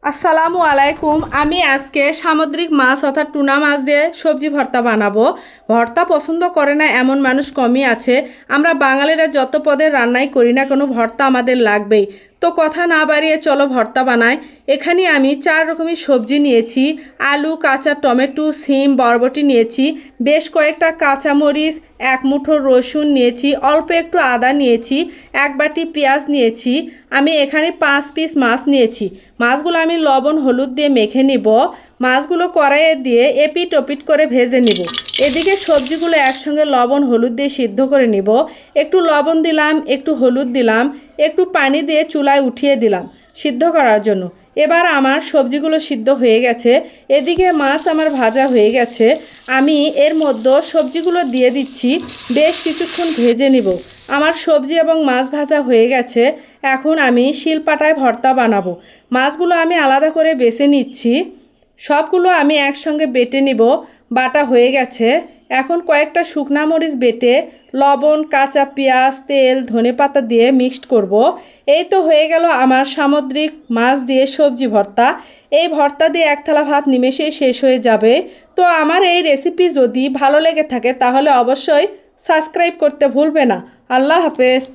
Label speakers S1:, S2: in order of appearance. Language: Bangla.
S1: আসসালামু আলাইকুম। আমি আজকে সামুদ্রিক মাছ অর্থাৎ টুনা মাছ দিয়ে সবজি ভর্তা বানাবো। ভর্তা পছন্দ করে না এমন মানুষ কমই আছে। আমরা বাঙালিরা যত পদের রান্নাই করি না কোনো ভর্তা আমাদের লাগবেই। তো কথা না বাড়িয়ে চলো ভর্তা বানাই। এখানে আমি 4 রকমের সবজি নিয়েছি। আলু, কাঁচা টমেটো, সিম, বরবটি নিয়েছি। বেশ কয়েকটা কাঁচামরিচ, 1 মুঠো রসুন নিয়েছি, অল্প একটু আদা নিয়েছি, 1 বাটি পেঁয়াজ নিয়েছি। আমি এখানে 5 পিস মাছ নিয়েছি। মাছগুলো আমি লবণ হলুদ দিয়ে মেখে নিব। মাছগুলো কড়াইয়ে দিয়ে এপিট ওপিট করে ভেজে নিব। এদিকে সবজিগুলো একসঙ্গে লবণ হলুদ দিয়ে সিদ্ধ করে নিব। একটু লবণ দিলাম, একটু হলুদ দিলাম, একটু পানি দিয়ে চুলায় উঠিয়ে দিলাম সিদ্ধ করার জন্য। এবার আমার সবজিগুলো সিদ্ধ হয়ে গেছে। এদিকে মাছ আমার ভাজা হয়ে গেছে। আমি এর মধ্যে সবজিগুলো দিয়ে দিচ্ছি। বেশ কিছুক্ষণ ভেজে নিব। আমার সবজি এবং মাছ ভাজা হয়ে গেছে। এখন আমি শিলপাটায় ভর্তা বানাবো। মাছগুলো আমি আলাদা করে বেছে নিচ্ছি। সবগুলো আমি একসঙ্গে বেটে নিব। বাটা হয়ে গেছে। এখন কয়েকটা শুকনা মরিচ বেটে লবণ, কাঁচা পেঁয়াজ, তেল, ধনেপাতা দিয়ে মিক্সড করব। এই তো হয়ে গেল আমার সামুদ্রিক মাছ দিয়ে সবজি ভর্তা। এই ভর্তা দিয়ে 1 থালা ভাত নিমেষেই শেষ হয়ে যাবে। তো আমার এই রেসিপি যদি ভালো লেগে থাকে তাহলে অবশ্যই সাবস্ক্রাইব করতে ভুলবে না। আল্লাহ হাফেজ।